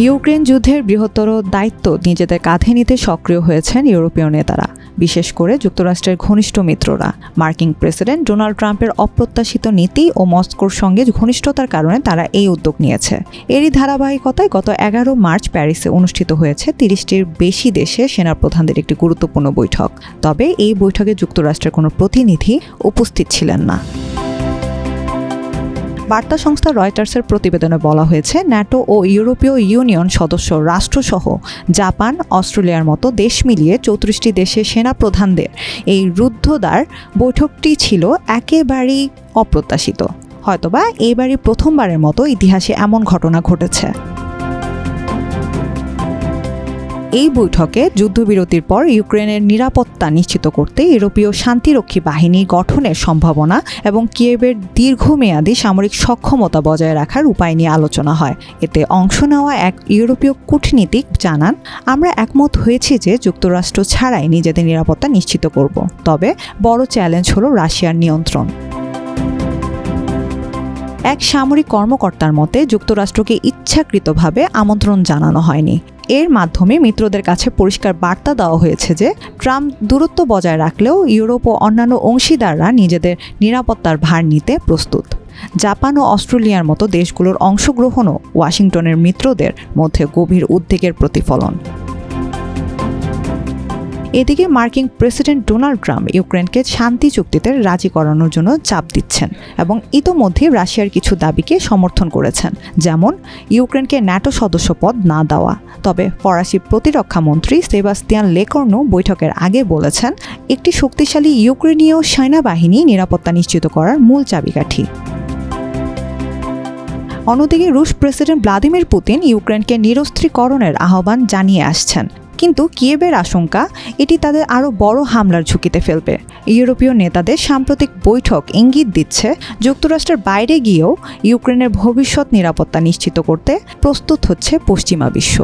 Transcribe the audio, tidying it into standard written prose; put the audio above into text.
Ukraine যুদ্ধের বৃহত্তর দায়িত্ব নিজেদের কাঁধে নিতে সক্রিয় হয়েছেন ইউরোপীয় নেতারা, বিশেষ করে যুক্তরাষ্ট্রের ঘনিষ্ঠ মিত্ররা। মার্কিন প্রেসিডেন্ট ডোনাল্ড ট্রাম্পের অপ্রত্যাশিত নীতি ও মস্কোর সঙ্গে ঘনিষ্ঠতার কারণে তারা এই উদ্যোগ নিয়েছে। এরই ধারাবাহিকতায় গত 11 মার্চ প্যারিসে অনুষ্ঠিত হয়েছে 30টির বেশি দেশে সেনাপ্রধানদের একটি গুরুত্বপূর্ণ বৈঠক। তবে এই বৈঠকে যুক্তরাষ্ট্রের কোনো প্রতিনিধি উপস্থিত ছিলেন না। বার্তা সংস্থা রয়টার্সের প্রতিবেদনে বলা হয়েছে, ন্যাটো ও ইউরোপীয় ইউনিয়ন সদস্য রাষ্ট্রসহ জাপান, অস্ট্রেলিয়ার মতো দেশ মিলিয়ে 34টি দেশের সেনাপ্রধানদের এই রুদ্ধদ্বার বৈঠকটি ছিল একেবারেই অপ্রত্যাশিত। হয়তোবা এইবারই প্রথমবারের মতো ইতিহাসে এমন ঘটনা ঘটেছে। এই বৈঠকে যুদ্ধবিরতির পর ইউক্রেনের নিরাপত্তা নিশ্চিত করতে ইউরোপীয় শান্তিরক্ষী বাহিনী গঠনের সম্ভাবনা এবং কিয়েভের দীর্ঘমেয়াদী সামরিক সক্ষমতা বজায় রাখার উপায় নিয়ে আলোচনা হয়। এতে অংশ নেওয়া এক ইউরোপীয় কূটনীতিক জানান, আমরা একমত হয়েছি যে যুক্তরাষ্ট্র ছাড়াই নিজেদের নিরাপত্তা নিশ্চিত করব। তবে বড় চ্যালেঞ্জ হলো রাশিয়ার নিয়ন্ত্রণ। এক সামরিক কর্মকর্তার মতে, যুক্তরাষ্ট্রকে ইচ্ছাকৃতভাবে আমন্ত্রণ জানানো হয়নি। এর মাধ্যমে মিত্রদের কাছে পরিষ্কার বার্তা দেওয়া হয়েছে যে ট্রাম্প দূরত্ব বজায় রাখলেও ইউরোপ ও অন্যান্য অংশীদাররা নিজেদের নিরাপত্তার ভার নিতে প্রস্তুত। জাপান ও অস্ট্রেলিয়ার মতো দেশগুলোর অংশগ্রহণও ওয়াশিংটনের মিত্রদের মধ্যে গভীর উদ্বেগের প্রতিফলন। এদিকে মার্কিন প্রেসিডেন্ট ডোনাল্ড ট্রাম্প ইউক্রেনকে শান্তি চুক্তিতে রাজি করানোর জন্য চাপ দিচ্ছেন এবং ইতোমধ্যে রাশিয়ার কিছু দাবিকে সমর্থন করেছেন, যেমন ইউক্রেনকে ন্যাটো সদস্যপদ না দেওয়া। তবে ফরাসি প্রতিরক্ষা মন্ত্রী সেবাস্তিয়ান লেকর্নো বৈঠকের আগে বলেছেন, একটি শক্তিশালী ইউক্রেনীয় সেনাবাহিনী নিরাপত্তা নিশ্চিত করার মূল চাবিকাঠি। অন্যদিকে রুশ প্রেসিডেন্ট ভ্লাদিমির পুতিন ইউক্রেনকে নিরস্ত্রীকরণের আহ্বান জানিয়ে আসছেন, কিন্তু কিয়েভের আশঙ্কা এটি তাদের আরও বড় হামলার ঝুঁকিতে ফেলবে। ইউরোপীয় নেতাদের সাম্প্রতিক বৈঠক ইঙ্গিত দিচ্ছে যুক্তরাষ্ট্রের বাইরে গিয়েও ইউক্রেনের ভবিষ্যৎ নিরাপত্তা নিশ্চিত করতে প্রস্তুত হচ্ছে পশ্চিমা বিশ্ব।